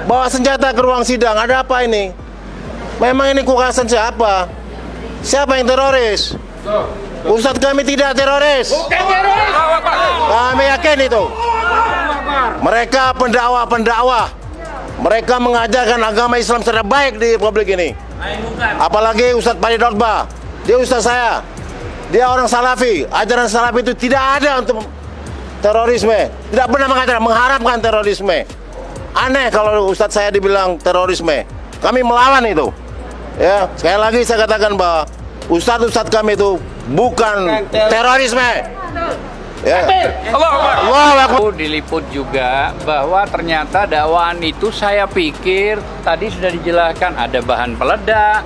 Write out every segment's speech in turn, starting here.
Bawa senjata ke ruang sidang, ada apa ini? Memang ini kekerasan siapa? Siapa yang teroris? Ustadz kami tidak teroris. Kami yakin itu. Mereka pendakwa. Mereka mengajarkan agama Islam secara baik di Republik ini. Apalagi Ustadz Padi Dokba. Dia Ustadz saya. Dia orang Salafi. Ajaran Salafi itu tidak ada untuk terorisme. Tidak pernah mengharapkan terorisme. Aneh kalau Ustadz saya dibilang terorisme. Kami melawan itu. Ya, sekali lagi saya katakan bahwa Ustadz kami itu bukan terorisme. Ya. Allah diliput juga bahwa ternyata dakwaan itu saya pikir tadi sudah dijelaskan ada bahan peledak,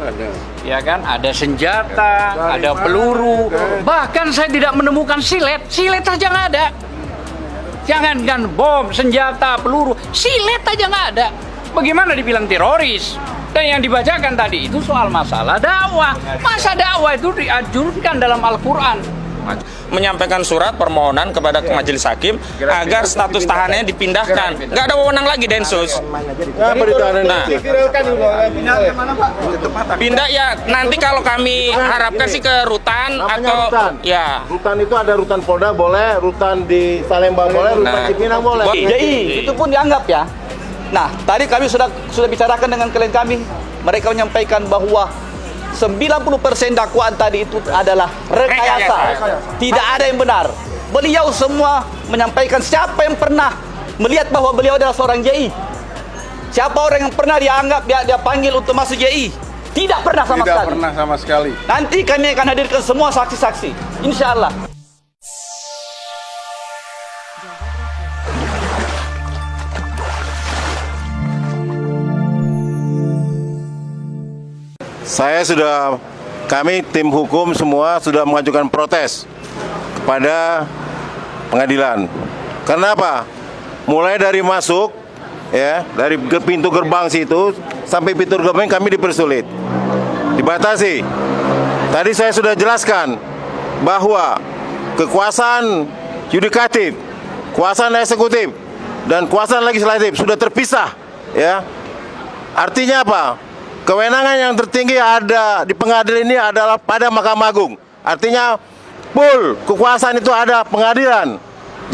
ya kan, ada senjata, ada peluru, bahkan saya tidak menemukan silet aja nggak ada. Jangankan bom, senjata, peluru, silet aja nggak ada. Bagaimana dibilang teroris? Dan yang dibacakan tadi itu soal masalah dakwah. Masa dakwah itu dianjurkan dalam Al-Quran? Menyampaikan surat permohonan kepada majelis hakim agar status tahanannya dipindahkan. Nggak ada wewenang lagi Densus. Nah, pindah ya nanti kalau kami harapkan sih ke rutan atau ya. Rutan itu ada rutan Polda boleh, rutan di Salemba boleh, rutan Cipinang boleh. Jadi itu pun dianggap ya. Nah, tadi kami sudah bicarakan dengan klien kami. Mereka menyampaikan bahwa 90% dakwaan tadi itu adalah rekayasa. Tidak ada yang benar. Beliau semua menyampaikan siapa yang pernah melihat bahwa beliau adalah seorang JI. Siapa orang yang pernah dianggap dia panggil untuk masuk JI? Tidak pernah sama sekali. Tidak pernah sama sekali. Nanti kami akan hadirkan semua saksi-saksi. Insya Allah. Kami tim hukum semua sudah mengajukan protes kepada pengadilan. Kenapa? Mulai dari masuk, ya, dari pintu gerbang situ sampai pintu gerbang kami dipersulit, dibatasi. Tadi saya sudah jelaskan bahwa kekuasaan yudikatif, kekuasaan eksekutif, dan kekuasaan legislatif sudah terpisah, ya. Artinya apa? Kewenangan yang tertinggi ada di pengadilan ini adalah pada Mahkamah Agung. Artinya full kekuasaan itu ada pengadilan.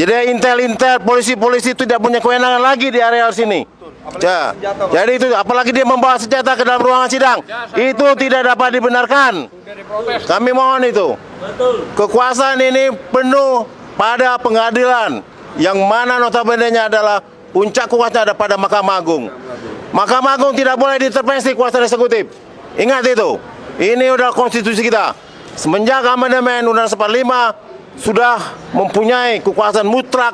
Jadi intel, polisi itu tidak punya kewenangan lagi di area sini. Ya. Jadi itu apalagi dia membawa senjata ke dalam ruangan sidang. Itu tidak dapat dibenarkan. Kami mohon itu. Kekuasaan ini penuh pada pengadilan, yang mana notabene-nya adalah puncak kuasanya ada pada Mahkamah Agung. Mahkamah Agung tidak boleh diintervensi kuasa eksekutif. Ingat itu. Ini udah konstitusi kita. Semenjak amandemen Undang-Undang 45 sudah mempunyai kekuasaan mutlak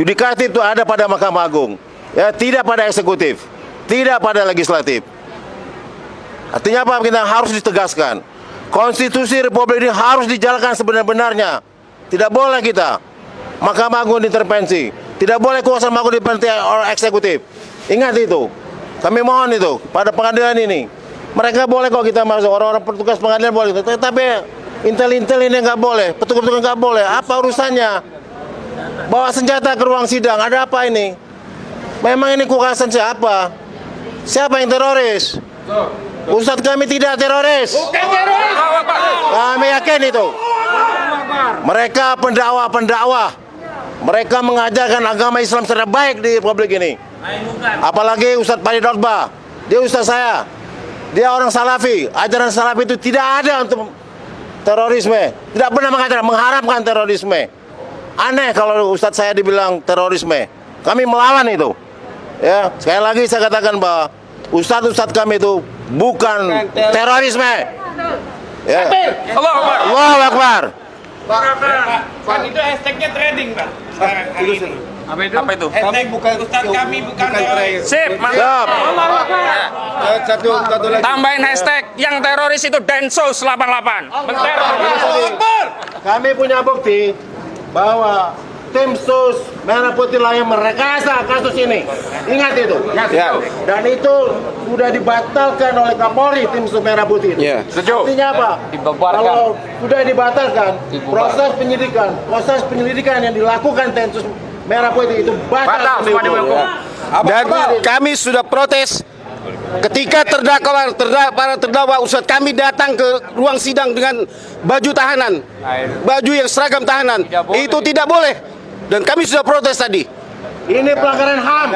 yudikatif itu ada pada Mahkamah Agung. Ya, tidak pada eksekutif, tidak pada legislatif. Artinya apa? Kita harus ditegaskan. Konstitusi Republik ini harus dijalankan sebenar-benarnya. Tidak boleh kita Mahkamah Agung diintervensi. Tidak boleh kuasa Mahkamah Agung diintervensi oleh eksekutif. Ingat itu. Kami mohon itu pada pengadilan ini. Mereka boleh kok kita masuk, orang-orang petugas pengadilan boleh. Tapi intel ini nggak boleh, petugas nggak boleh. Apa urusannya? Bawa senjata ke ruang sidang, ada apa ini? Memang ini kekerasan siapa? Siapa yang teroris? Ustadz kami tidak teroris. Kami yakin itu. Mereka pendakwa. Mereka mengajarkan agama Islam secara baik di Republik ini. Apalagi Ustadz Padi Dokba. Dia Ustadz saya. Dia orang Salafi. Ajaran Salafi itu tidak ada untuk terorisme. Tidak pernah mengharapkan terorisme. Aneh kalau Ustadz saya dibilang terorisme. Kami melawan itu. Ya, sekali lagi saya katakan bahwa Ustadz kami itu bukan terorisme. Ya. Allahu Akbar. Pak, itu hashtagnya trending, Pak. Sekarang hari ini. Apa itu? Hashtag Ustadz kami bukan teroris. Sip, mantap. Satu lagi. Tambahin hashtag yang teroris itu Densus 88. Menteror. Kami punya bukti bahwa tim sus Merah Putih lah yang merekayasa kasus ini. Ingat itu. Ya. Dan itu sudah dibatalkan oleh Kapolri tim sus Merah Putih itu. Ya. Artinya apa? Dibubarkan. Kalau sudah dibatalkan, proses penyelidikan yang dilakukan tim sus Merah Putih itu batal. Semua dihukum. Dan kami sudah protes ketika para terdakwa Ustadz kami datang ke ruang sidang dengan baju tahanan, baju yang seragam tahanan. Itu tidak boleh. Dan kami sudah protes tadi. Ini pelanggaran HAM.